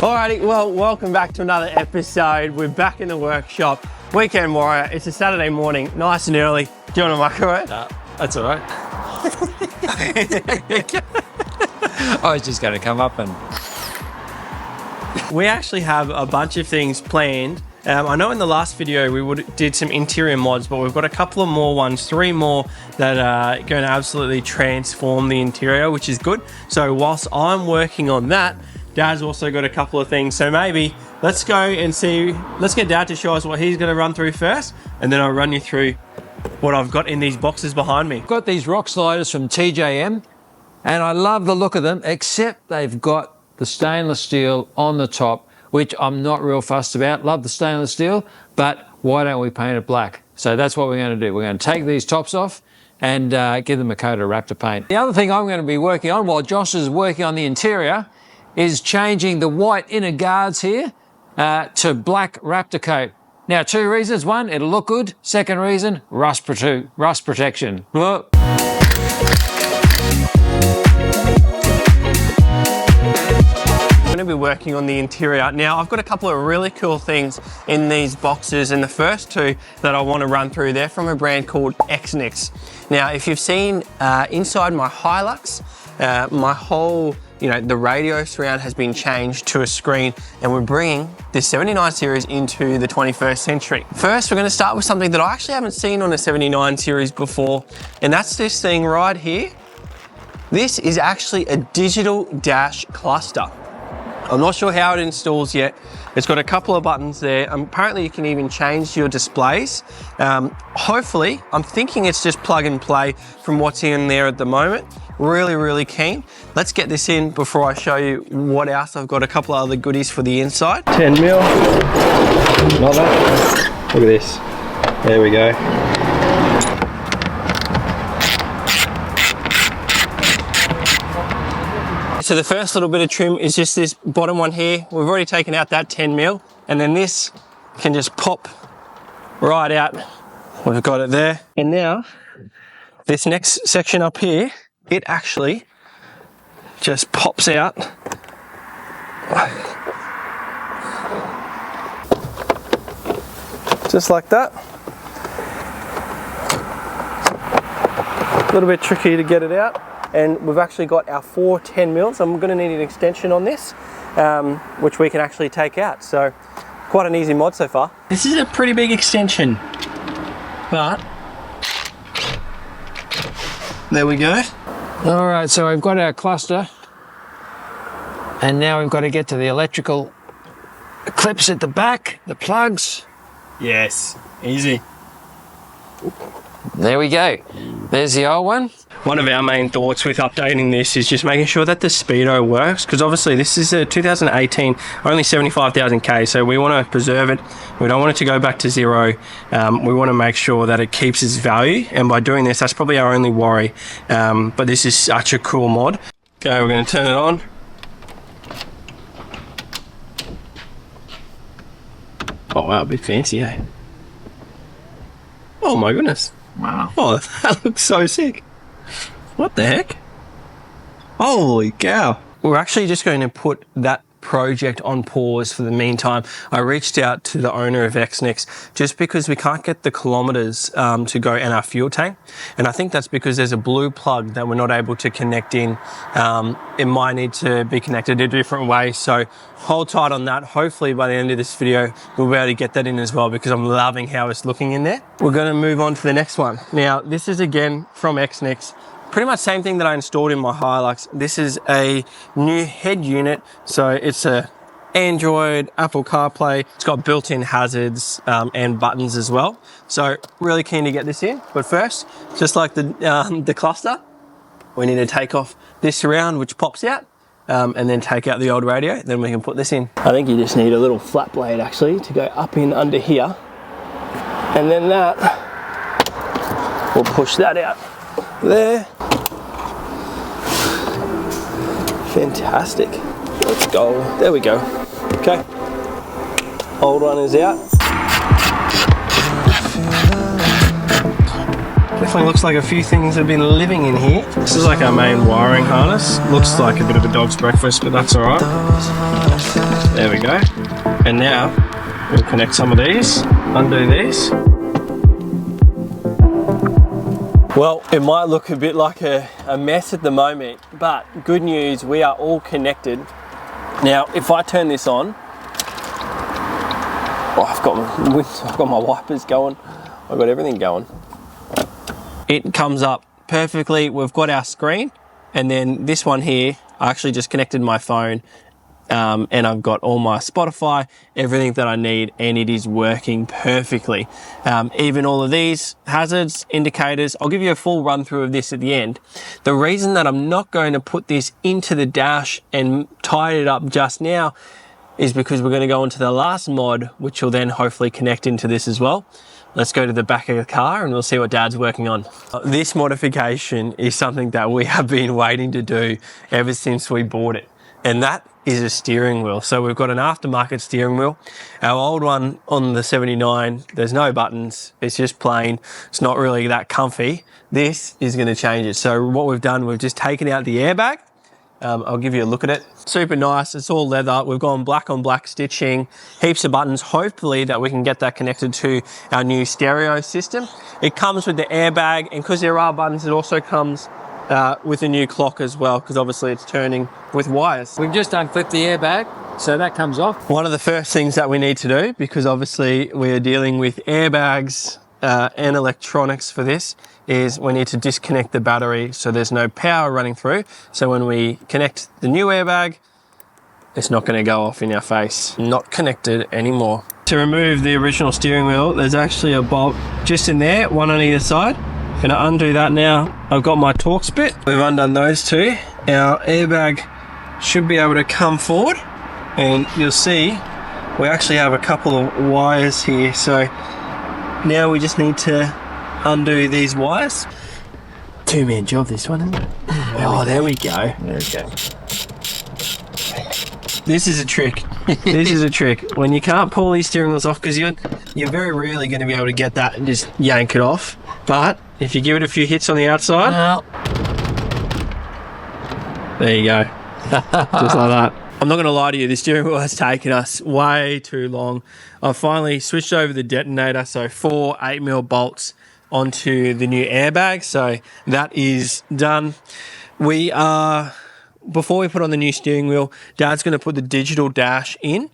Alrighty, well, welcome back to another episode. We're back in the workshop. Weekend warrior. It's a Saturday morning, nice and early. Do you want to microwave? No, that's all right. I was just going to come up and... We actually have a bunch of things planned. I know in the last video we did some interior mods, but we've got a couple of more ones, 3 more that are going to absolutely transform the interior, which is good. So whilst I'm working on that, Dad's also got a couple of things. So maybe let's go and see, let's get Dad to show us what he's going to run through first, and then I'll run you through what I've got in these boxes behind me. I've got these rock sliders from TJM, and I love the look of them, except they've got the stainless steel on the top, which I'm not real fussed about. Love the stainless steel, but why don't we paint it black? So that's what we're going to do. We're going to take these tops off and give them a coat of Raptor paint. The other thing I'm going to be working on while Josh is working on the interior is changing the white inner guards here to black Raptor coat. Now, 2 reasons. 1, it'll look good. 2nd reason, rust protection. Whoa. I'm going to be working on the interior. Now, I've got a couple of really cool things in these boxes, and the first 2 that I want to run through, they're from a brand called Xnix. Now, if you've seen inside my Hilux, my whole, the radio surround has been changed to a screen, and we're bringing this 79 series into the 21st century. First, we're going to start with something that I actually haven't seen on a 79 series before, and that's this thing right here. This is actually a digital dash cluster. I'm not sure how it installs yet. It's got a couple of buttons there. Apparently you can even change your displays. Hopefully, I'm thinking it's just plug and play from what's in there at the moment. Really, really keen. Let's get this in before I show you what else. I've got a couple of other goodies for the inside. 10 mil, not that. Look at this, there we go. So the first little bit of trim is just this bottom one here. We've already taken out that 10 mil, and then this can just pop right out. We've got it there. And now, this next section up here, it actually just pops out. Just like that. A little bit tricky to get it out. And we've actually got our 4 10 mils. I'm going to need an extension on this, which we can actually take out. So quite an easy mod so far. This is a pretty big extension, but there we go. All right, so we've got our cluster, and now we've got to get to the electrical clips at the back, the plugs. Yes, easy. There we go. There's the old one. One of our main thoughts with updating this is just making sure that the speedo works, because obviously this is a 2018, only 75,000 K, so we want to preserve it. We don't want it to go back to 0. We want to make sure that it keeps its value, and by doing this, that's probably our only worry. But this is such a cool mod. Okay, we're going to turn it on. Oh wow, a bit fancy, eh? Oh my goodness. Wow. Oh, that looks so sick. What the heck? Holy cow. We're actually just going to put that project on pause for the meantime. I reached out to the owner of Xnix just because we can't get the kilometers to go in our fuel tank. And I think that's because there's a blue plug that we're not able to connect in. It might need to be connected a different way. So hold tight on that. Hopefully by the end of this video, we'll be able to get that in as well, because I'm loving how it's looking in there. We're going to move on to the next one. Now, this is again from Xnix. Pretty much same thing that I installed in my Hilux. This is a new head unit. So it's a Android, Apple CarPlay. It's got built-in hazards and buttons as well. So really keen to get this in. But first, just like the cluster, we need to take off this surround, which pops out, and then take out the old radio. Then we can put this in. I think you just need a little flat blade actually to go up in under here. And then that will push that out there. Fantastic. Let's go. There we go. Okay. Old one is out. Definitely looks like a few things have been living in here. This is like our main wiring harness. Looks like a bit of a dog's breakfast, but that's alright. There we go. And now we'll connect some of these, undo these. Well, it might look a bit like a mess at the moment, but good news, we are all connected. Now, if I turn this on, I've got my wipers going, I've got everything going. It comes up perfectly. We've got our screen, and then this one here, I actually just connected my phone, and I've got all my Spotify, everything that I need, and it is working perfectly. Even all of these hazards, indicators, I'll give you a full run through of this at the end. The reason that I'm not going to put this into the dash and tie it up just now is because we're going to go into the last mod, which will then hopefully connect into this as well. Let's go to the back of the car and we'll see what Dad's working on. This modification is something that we have been waiting to do ever since we bought it. And that is a steering wheel. So we've got an aftermarket steering wheel. Our old one on the 79, there's no buttons. It's just plain. It's not really that comfy. This is going to change it. So what we've done, we've just taken out the airbag. I'll give you a look at it. Super nice. It's all leather. We've gone black on black stitching, heaps of buttons. Hopefully that we can get that connected to our new stereo system. It comes with the airbag, and because there are buttons, it also comes with a new clock as well, because obviously it's turning with wires. We've just unclipped the airbag, so that comes off. One of the first things that we need to do, because obviously we're dealing with airbags and electronics for this, is we need to disconnect the battery so there's no power running through. So when we connect the new airbag, it's not going to go off in our face. Not connected anymore. To remove the original steering wheel, there's actually a bolt just in there, one on either side. Going to undo that now. I've got my Torx bit. We've undone those two. Our airbag should be able to come forward, and you'll see we actually have a couple of wires here. So now we just need to undo these wires. Two-man job, this one, isn't it? Oh, there we go. There we go. This is a trick. This is a trick. When you can't pull these steering wheels off, because you're very rarely going to be able to get that and just yank it off. But if you give it a few hits on the outside, there you go. Just like that. I'm not going to lie to you, the steering wheel has taken us way too long. I've finally switched over the detonator, so 4 8mm bolts onto the new airbag, so that is done. Before we put on the new steering wheel, Dad's going to put the digital dash in.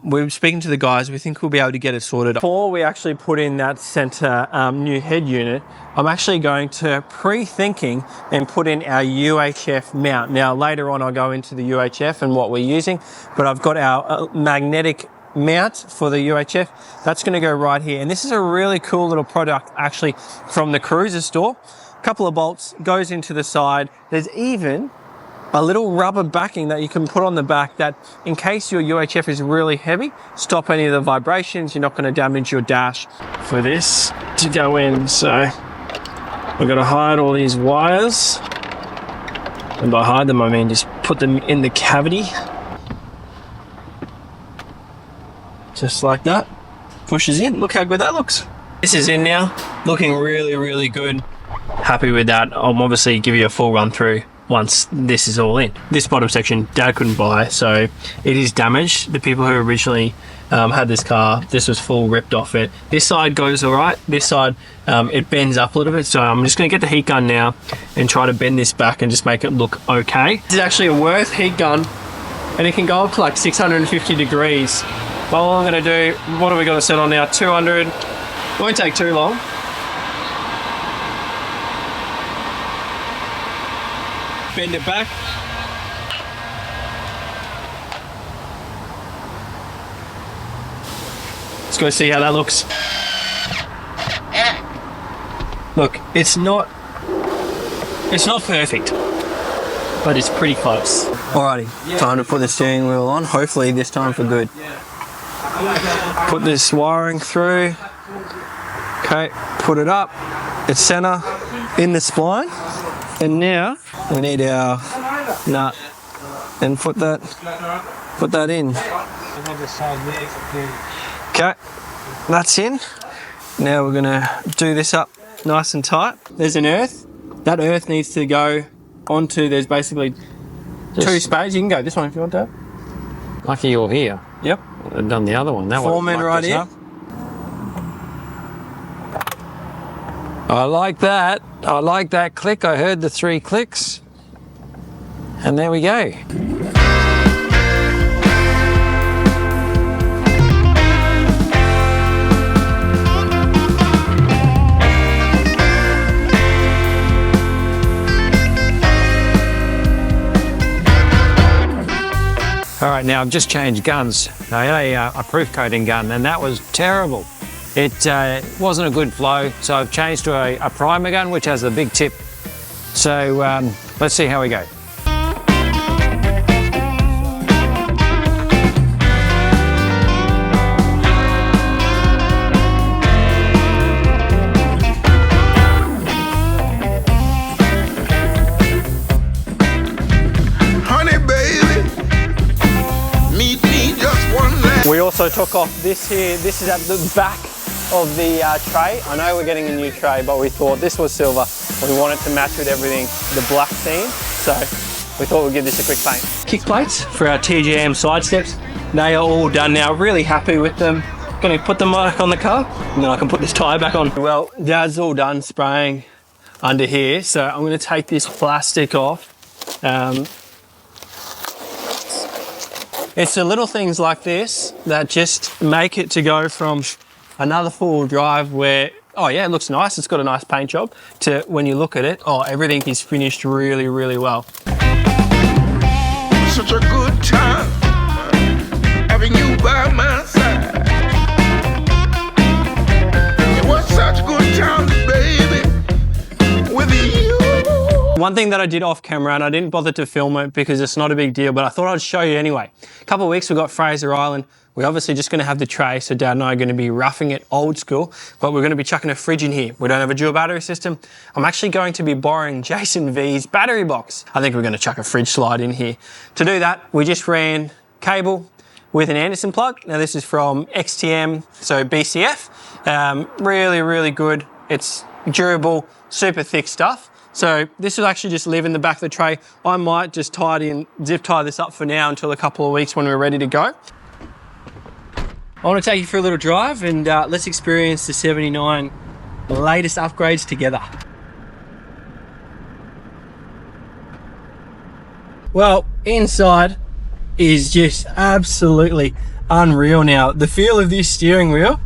We're speaking to the guys. We think we'll be able to get it sorted. Before we actually put in that center new head unit, I'm actually going to pre-thinking and put in our UHF mount. Now, later on, I'll go into the UHF and what we're using, but I've got our magnetic mount for the UHF. That's going to go right here. And this is a really cool little product, actually, from the Cruiser store. A couple of bolts, goes into the side. There's even a little rubber backing that you can put on the back that, in case your UHF is really heavy, stop any of the vibrations. You're not going to damage your dash. For this to go in, so we've got to hide all these wires. And by hide them, I mean just put them in the cavity. Just like that. Pushes in. Look how good that looks. This is in now. Looking really, really good. Happy with that. I'll obviously give you a full run through once this is all in. This bottom section Dad couldn't buy, so it is damaged. The people who originally had this car, this was full ripped off it. This side goes all right. This side, it bends up a little bit. So I'm just gonna get the heat gun now and try to bend this back and just make it look okay. This is actually a Worth heat gun, and it can go up to like 650 degrees. Well, all I'm gonna do, what are we gonna set on now? 200, won't take too long. Bend it back. Let's go see how that looks. Look, it's not perfect, but it's pretty close. Alrighty, time to put the steering wheel on, hopefully this time for good. Put this wiring through. Okay, put it up. It's center in the spline. And now we need our nut and put that in. Okay, that's in. Now we're gonna do this up nice and tight. There's an earth. That earth needs to go onto, there's basically two spades. You can go this one if you want to. Lucky you're here. Yep. I've done the other one. That one. Foreman right here. I like that. I like that click. I heard the 3 clicks. And there we go. All right, now I've just changed guns. I had a proof coating gun and that was terrible. It wasn't a good flow, so I've changed to a primer gun, which has a big tip. So let's see how we go. We also took off this here. This is at the back of the tray. I know we're getting a new tray, but we thought this was silver. We wanted to match with everything, the black theme. So we thought we'd give this a quick paint. Kick plates for our TJM side steps. They are all done now. Really happy with them. Going to put them back on the car and then I can put this tyre back on. Well, Dad's all done spraying under here. So I'm going to take this plastic off. It's the little things like this that just make it to go from another four-wheel drive where, oh yeah, it looks nice, it's got a nice paint job, to when you look at it, oh, everything is finished really, really well. Such a good time having you by my side. It was such good times, baby, with you. One thing that I did off camera, and I didn't bother to film it because it's not a big deal, but I thought I'd show you anyway. A couple of weeks we've got Fraser Island. We're obviously just going to have the tray, so Dad and I are going to be roughing it old school, but we're going to be chucking a fridge in here. We don't have a dual battery system. I'm actually going to be borrowing Jason V's battery box. I think we're going to chuck a fridge slide in here. To do that, we just ran cable with an Anderson plug. Now this is from XTM, so BCF. Really, really good. It's durable, super thick stuff. So this will actually just live in the back of the tray. I might just tie it in, zip tie this up for now until a couple of weeks when we're ready to go. I want to take you for a little drive and let's experience the 79 latest upgrades together. Well, inside is just absolutely unreal now. The feel of this steering wheel,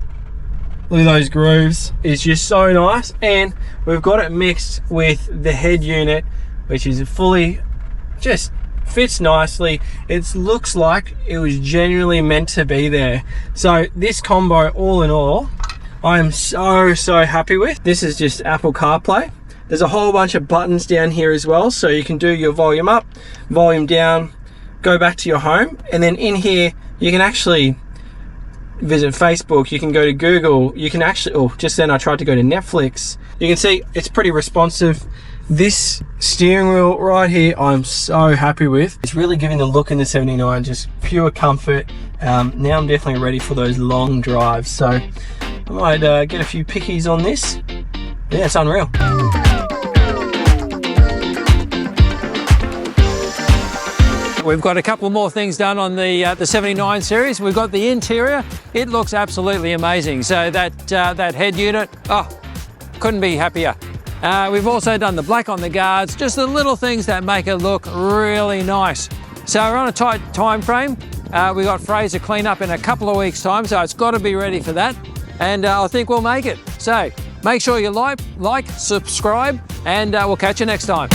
look at those grooves, is just so nice, and we've got it mixed with the head unit, which is fully, just fits nicely. It looks like it was genuinely meant to be there. So this combo, all in all, I am so happy with. This is just Apple CarPlay. There's a whole bunch of buttons down here as well, so you can do your volume up, volume down, go back to your home, and then in here you can actually visit Facebook, you can go to Google, you can actually, oh, just then I tried to go to Netflix. You can see it's pretty responsive. This steering wheel right here, I'm so happy with. It's really giving the look in the 79, just pure comfort. Now I'm definitely ready for those long drives. So I might get a few pickies on this. Yeah, it's unreal. We've got a couple more things done on the 79 series. We've got the interior. It looks absolutely amazing. So that head unit, oh, couldn't be happier. We've also done the black on the guards, just the little things that make it look really nice. So we're on a tight time frame. We got Fraser clean up in a couple of weeks' time, so it's got to be ready for that. And I think we'll make it. So make sure you like, subscribe, and we'll catch you next time.